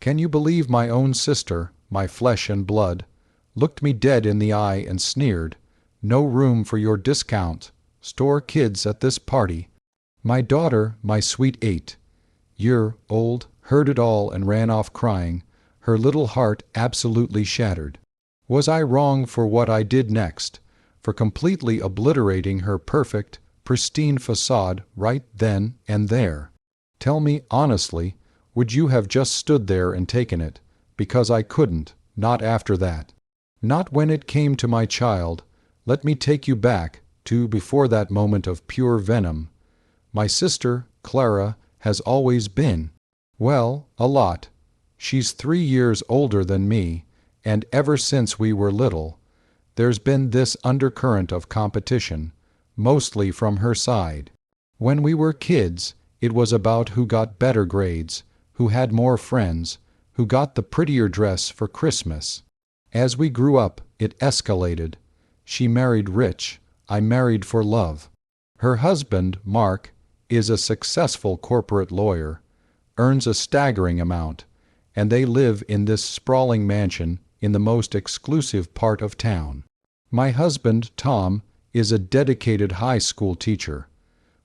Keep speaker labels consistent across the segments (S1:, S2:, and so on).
S1: Can you believe my own sister, my flesh and blood, looked me dead in the eye and sneered, "No room for your discount, store kids at this party." My daughter, my sweet 8-year-old, heard it all and ran off crying, her little heart absolutely shattered. Was I wrong for what I did next, for completely obliterating her perfect, pristine facade right then and there? Tell me honestly, would you have just stood there and taken it? Because I couldn't, not after that. Not when it came to my child. Let me take you back to before that moment of pure venom. My sister, Clara, has always been, well, a lot. She's 3 years older than me, and ever since we were little, there's been this undercurrent of competition, mostly from her side. When we were kids, it was about who got better grades, who had more friends, who got the prettier dress for Christmas. As we grew up, it escalated. She married rich, I married for love. Her husband, Mark, is a successful corporate lawyer, earns a staggering amount, and they live in this sprawling mansion in the most exclusive part of town. My husband, Tom, is a dedicated high school teacher.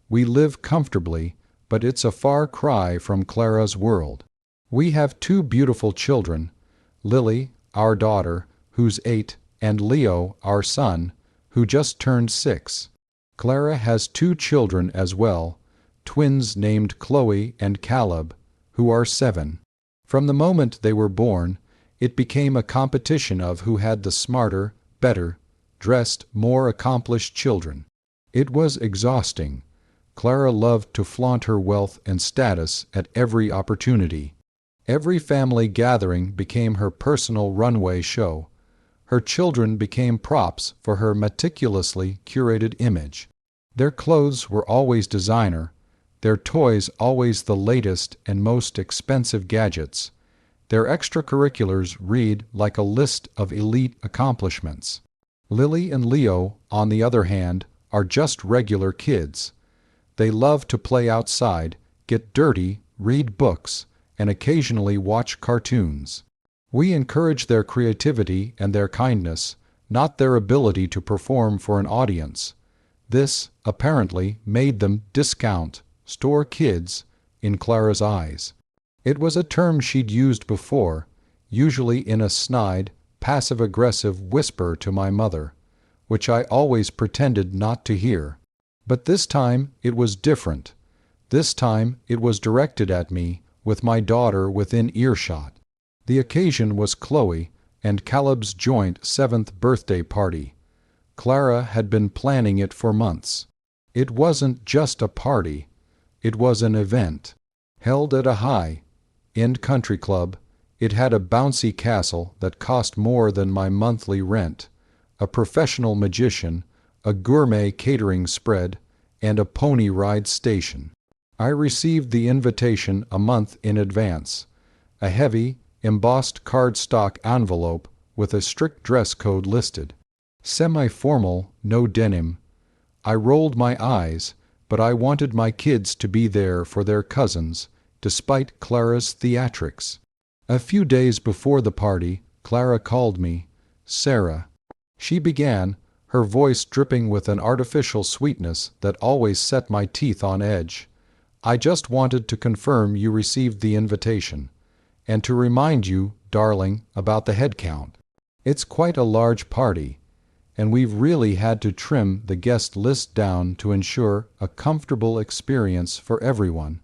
S1: We live comfortably, but it's a far cry from Clara's world. We have 2 beautiful children, Lily, our daughter, who's 8, and Leo, our son, who just turned 6. Clara has 2 children as well, twins named Chloe and Caleb, who are 7. From the moment they were born, it became a competition of who had the smarter, better, dressed, more accomplished children. It was exhausting. Clara loved to flaunt her wealth and status at every opportunity. Every family gathering became her personal runway show. Her children became props for her meticulously curated image. Their clothes were always designer, their toys always the latest and most expensive gadgets. Their extracurriculars read like a list of elite accomplishments. Lily and Leo, on the other hand, are just regular kids. They love to play outside, get dirty, read books, and occasionally watch cartoons. We encourage their creativity and their kindness, not their ability to perform for an audience. This, apparently, made them discount, store kids, in Clara's eyes. It was a term she'd used before, usually in a snide, passive-aggressive whisper to my mother, which I always pretended not to hear. But this time it was different. This time it was directed at me, with my daughter within earshot. The occasion was Chloe and Caleb's joint 7th birthday party. Clara had been planning it for months. It wasn't just a party. It was an event. Held at a high-end country club, it had a bouncy castle that cost more than my monthly rent, a professional magician, a gourmet catering spread, and a pony ride station. I received the invitation a month in advance, a heavy, embossed cardstock envelope with a strict dress code listed. Semi-formal, no denim. I rolled my eyes, but I wanted my kids to be there for their cousins, despite Clara's theatrics. A few days before the party, Clara called me, "Sarah." She began, her voice dripping with an artificial sweetness that always set my teeth on edge. "I just wanted to confirm you received the invitation, and to remind you, darling, about the head count. It's quite a large party, and we've really had to trim the guest list down to ensure a comfortable experience for everyone."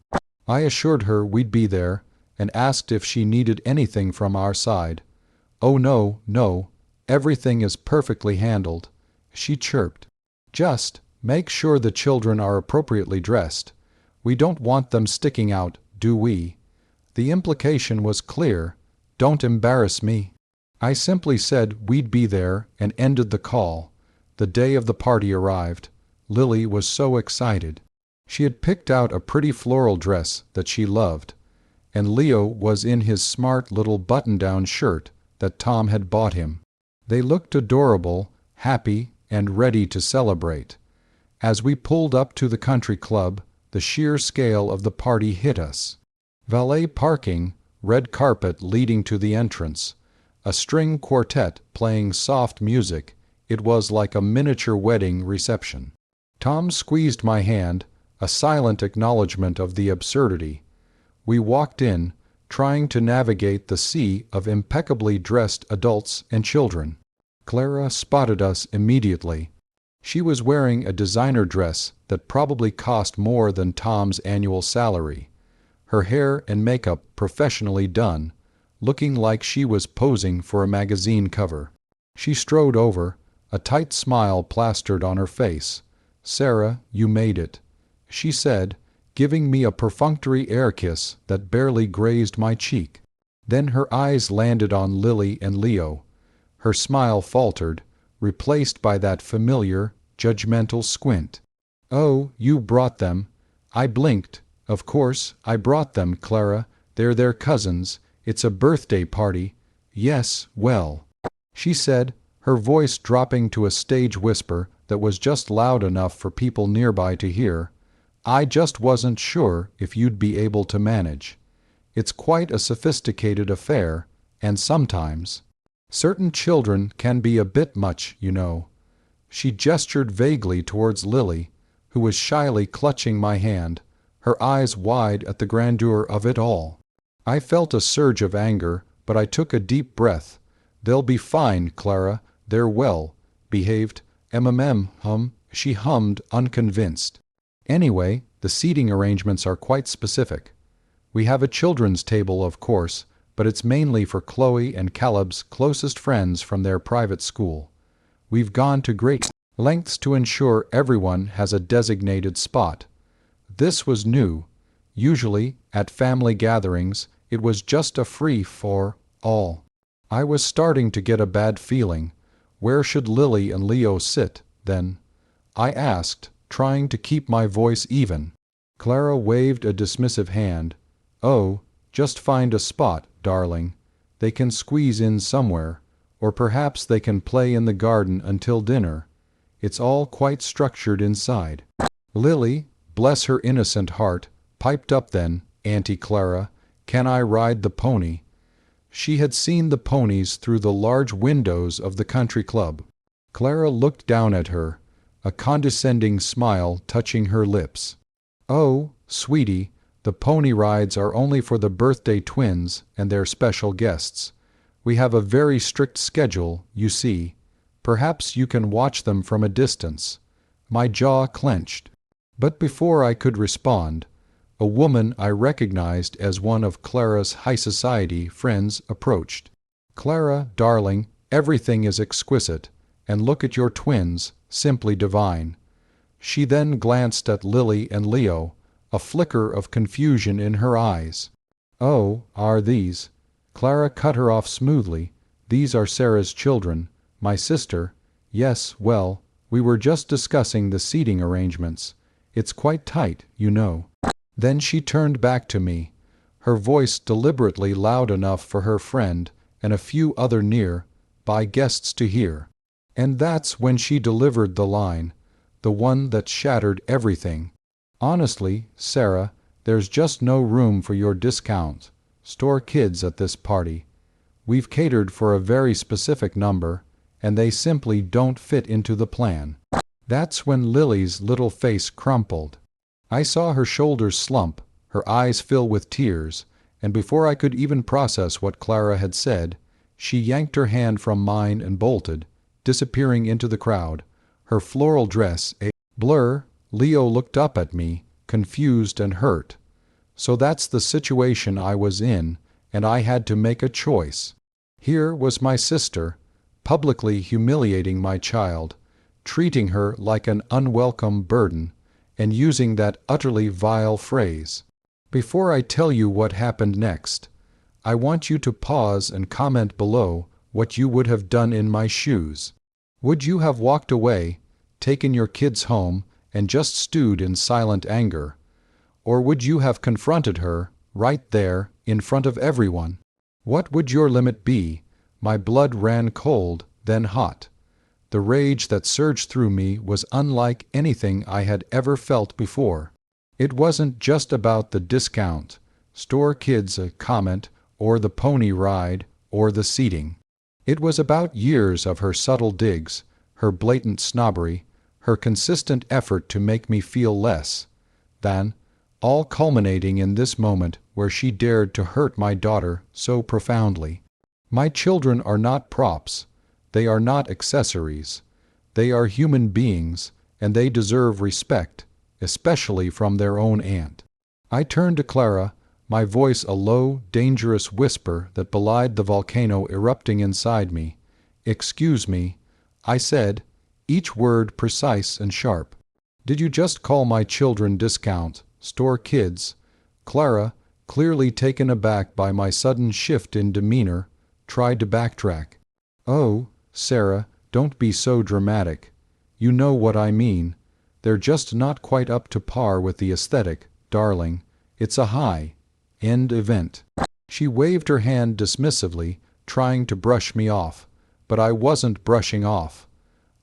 S1: I assured her we'd be there, and asked if she needed anything from our side. "Oh no, no, everything is perfectly handled," she chirped. "Just make sure the children are appropriately dressed. We don't want them sticking out, do we?" The implication was clear. Don't embarrass me. I simply said we'd be there and ended the call. The day of the party arrived. Lily was so excited. She had picked out a pretty floral dress that she loved, and Leo was in his smart little button-down shirt that Tom had bought him. They looked adorable, happy, and ready to celebrate. As we pulled up to the country club, the sheer scale of the party hit us. Valet parking, red carpet leading to the entrance, a string quartet playing soft music. It was like a miniature wedding reception. Tom squeezed my hand, a silent acknowledgement of the absurdity. We walked in, trying to navigate the sea of impeccably dressed adults and children. Clara spotted us immediately. She was wearing a designer dress that probably cost more than Tom's annual salary. Her hair and makeup professionally done, looking like she was posing for a magazine cover. She strode over, a tight smile plastered on her face. "Sarah, you made it," she said, giving me a perfunctory air kiss that barely grazed my cheek. Then her eyes landed on Lily and Leo. Her smile faltered, replaced by that familiar, judgmental squint. "Oh, you brought them." I blinked. "Of course, I brought them, Clara. They're their cousins. It's a birthday party." "Yes, well," she said, her voice dropping to a stage whisper that was just loud enough for people nearby to hear. "I just wasn't sure if you'd be able to manage. It's quite a sophisticated affair, and sometimes certain children can be a bit much, you know." She gestured vaguely towards Lily, who was shyly clutching my hand, her eyes wide at the grandeur of it all. I felt a surge of anger, but I took a deep breath. "They'll be fine, Clara. They're well behaved." She hummed, unconvinced. "Anyway, the seating arrangements are quite specific. We have a children's table, of course, but it's mainly for Chloe and Caleb's closest friends from their private school. We've gone to great lengths to ensure everyone has a designated spot." This was new. Usually, at family gatherings, it was just a free-for-all. I was starting to get a bad feeling. Where should Lily and Leo sit, then? I asked, trying to keep my voice even. Clara waved a dismissive hand. "Oh, just find a spot, darling. They can squeeze in somewhere, or perhaps they can play in the garden until dinner. It's all quite structured inside." Lily, bless her innocent heart, piped up then, "Auntie Clara, can I ride the pony?" She had seen the ponies through the large windows of the country club. Clara looked down at her, a condescending smile touching her lips. "Oh, sweetie, the pony rides are only for the birthday twins and their special guests. We have a very strict schedule, you see. Perhaps you can watch them from a distance." My jaw clenched. But before I could respond, a woman I recognized as one of Clara's high society friends approached. "Clara, darling, everything is exquisite, and look at your twins, simply divine." She then glanced at Lily and Leo, a flicker of confusion in her eyes. "Oh, are these?" Clara cut her off smoothly. "These are Sarah's children, my sister." "Yes, well, we were just discussing the seating arrangements. It's quite tight, you know." Then she turned back to me, her voice deliberately loud enough for her friend and a few other near-by guests to hear. And that's when she delivered the line, the one that shattered everything. "Honestly, Sarah, there's just no room for your discount store kids at this party. We've catered for a very specific number, and they simply don't fit into the plan." That's when Lily's little face crumpled. I saw her shoulders slump, her eyes fill with tears, and before I could even process what Clara had said, she yanked her hand from mine and bolted, disappearing into the crowd, her floral dress a blur. Leo looked up at me, confused and hurt. So that's the situation I was in, and I had to make a choice. Here was my sister, publicly humiliating my child, treating her like an unwelcome burden, and using that utterly vile phrase. Before I tell you what happened next, I want you to pause and comment below what you would have done in my shoes. Would you have walked away, taken your kids home, and just stewed in silent anger? Or would you have confronted her, right there, in front of everyone? What would your limit be? My blood ran cold, then hot. The rage that surged through me was unlike anything I had ever felt before. It wasn't just about the discount, store kids a comment, or the pony ride, or the seating. It was about years of her subtle digs, her blatant snobbery, her consistent effort to make me feel less than, all culminating in this moment where she dared to hurt my daughter so profoundly. My children are not props. They are not accessories. They are human beings, and they deserve respect, especially from their own aunt. I turned to Clara, my voice a low, dangerous whisper that belied the volcano erupting inside me. "Excuse me," I said, each word precise and sharp. "Did you just call my children discount store kids?" Clara, clearly taken aback by my sudden shift in demeanor, tried to backtrack. "Oh, Sarah, don't be so dramatic. You know what I mean. They're just not quite up to par with the aesthetic, darling. It's a high-end event." She waved her hand dismissively, trying to brush me off, but I wasn't brushing off.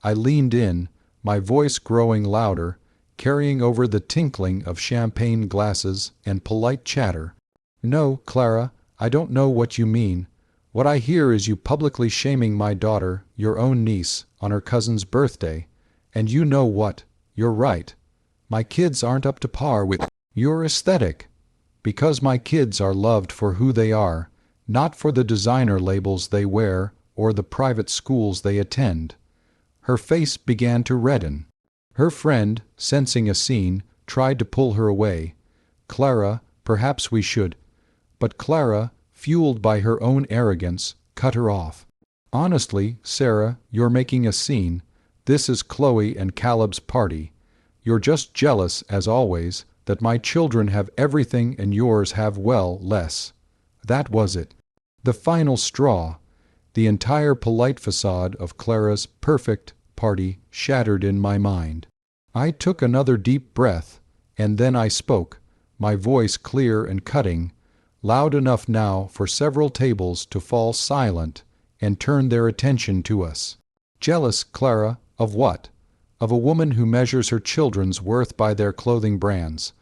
S1: I leaned in, my voice growing louder, carrying over the tinkling of champagne glasses and polite chatter. "No, Clara, I don't know what you mean. What I hear is you publicly shaming my daughter, your own niece, on her cousin's birthday. And you know what? You're right. My kids aren't up to par with your aesthetic. Because my kids are loved for who they are, not for the designer labels they wear or the private schools they attend." Her face began to redden. Her friend, sensing a scene, tried to pull her away. "Clara, perhaps we should." But Clara, fueled by her own arrogance, cut her off. "Honestly, Sarah, you're making a scene. This is Chloe and Caleb's party. You're just jealous, as always, that my children have everything and yours have, well, less." That was it. The final straw. The entire polite facade of Clara's perfect party shattered in my mind. I took another deep breath, and then I spoke, my voice clear and cutting, loud enough now for several tables to fall silent and turn their attention to us. "Jealous, Clara, of what? Of a woman who measures her children's worth by their clothing brands.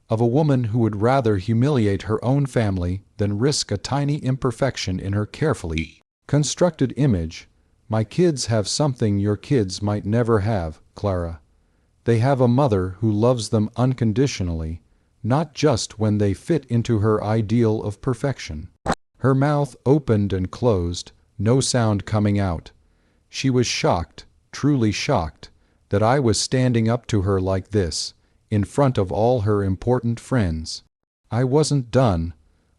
S1: Of a woman who would rather humiliate her own family than risk a tiny imperfection in her carefully constructed image. My kids have something your kids might never have, Clara. They have a mother who loves them unconditionally, not just when they fit into her ideal of perfection." Her mouth opened and closed, no sound coming out. She was shocked, truly shocked, that I was standing up to her like this, in front of all her important friends. I wasn't done.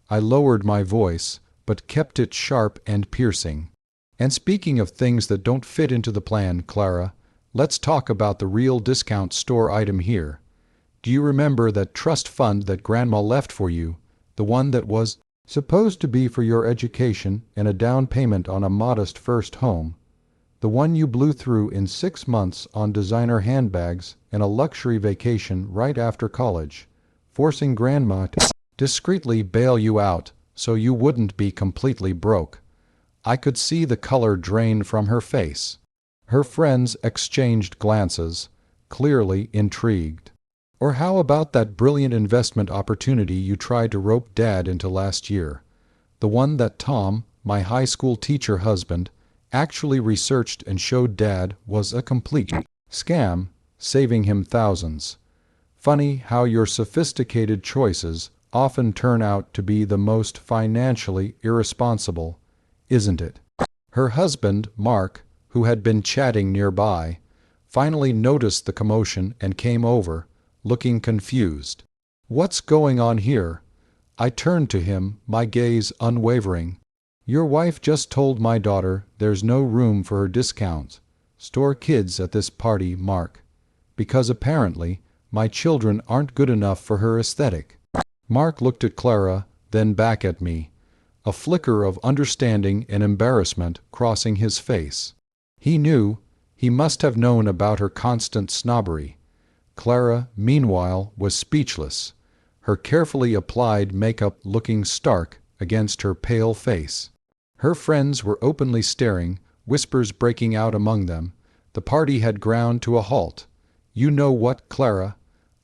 S1: I lowered my voice, but kept it sharp and piercing. "And speaking of things that don't fit into the plan, Clara, let's talk about the real discount store item here. Do you remember that trust fund that Grandma left for you, the one that was supposed to be for your education and a down payment on a modest first home? The one you blew through in 6 months on designer handbags and a luxury vacation right after college, forcing Grandma to discreetly bail you out so you wouldn't be completely broke." I could see the color drain from her face. Her friends exchanged glances, clearly intrigued. "Or how about that brilliant investment opportunity you tried to rope Dad into last year? The one that Tom, my high school teacher husband, actually researched and showed Dad was a complete scam, saving him thousands. Funny how your sophisticated choices often turn out to be the most financially irresponsible, isn't it?" Her husband, Mark, who had been chatting nearby, finally noticed the commotion and came over, looking confused. "What's going on here?" I turned to him, my gaze unwavering. "Your wife just told my daughter there's no room for her discount store kids at this party, Mark, because apparently my children aren't good enough for her aesthetic." Mark looked at Clara, then back at me, a flicker of understanding and embarrassment crossing his face. He knew, he must have known about her constant snobbery. Clara, meanwhile, was speechless, her carefully applied makeup looking stark against her pale face. Her friends were openly staring, whispers breaking out among them. The party had ground to a halt. "You know what, Clara?"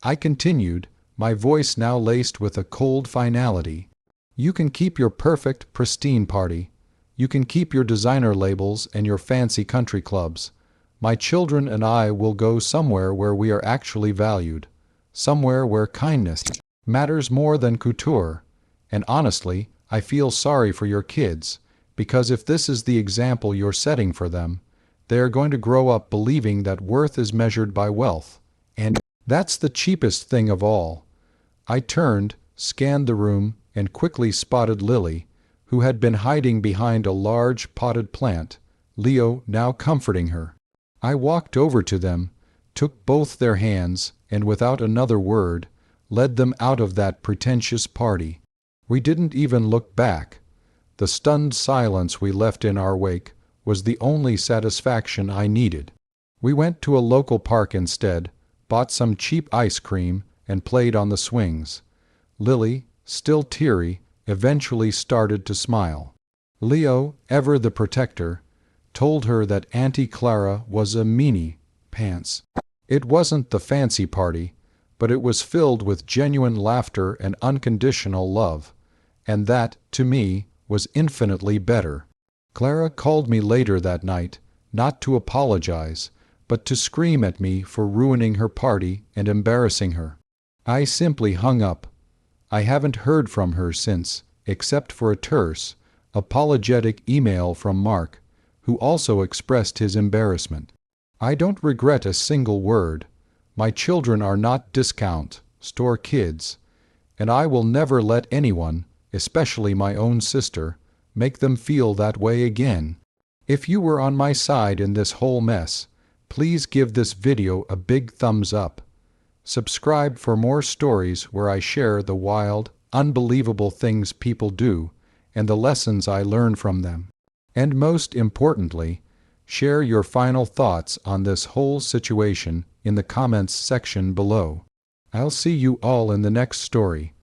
S1: I continued, my voice now laced with a cold finality. You can keep your perfect, pristine party. You can keep your designer labels and your fancy country clubs. My children and I will go somewhere where we are actually valued, somewhere where kindness matters more than couture. And honestly, I feel sorry for your kids, because if this is the example you're setting for them, they are going to grow up believing that worth is measured by wealth. And that's the cheapest thing of all. I turned, scanned the room, and quickly spotted Lily, who had been hiding behind a large potted plant, Leo now comforting her. I walked over to them, took both their hands, and without another word, led them out of that pretentious party. We didn't even look back. The stunned silence we left in our wake was the only satisfaction I needed. We went to a local park instead, bought some cheap ice cream, and played on the swings. Lily, still teary, eventually started to smile. Leo, ever the protector, told her that Auntie Clara was a meanie pants. It wasn't the fancy party, but it was filled with genuine laughter and unconditional love, and that, to me, was infinitely better. Clara called me later that night, not to apologize, but to scream at me for ruining her party and embarrassing her. I simply hung up. I haven't heard from her since, except for a terse, apologetic email from Mark, who also expressed his embarrassment. I don't regret a single word. My children are not discount store kids, and I will never let anyone, especially my own sister, make them feel that way again. If you were on my side in this whole mess, please give this video a big thumbs up. Subscribe for more stories where I share the wild, unbelievable things people do and the lessons I learn from them. And most importantly, share your final thoughts on this whole situation in the comments section below. I'll see you all in the next story.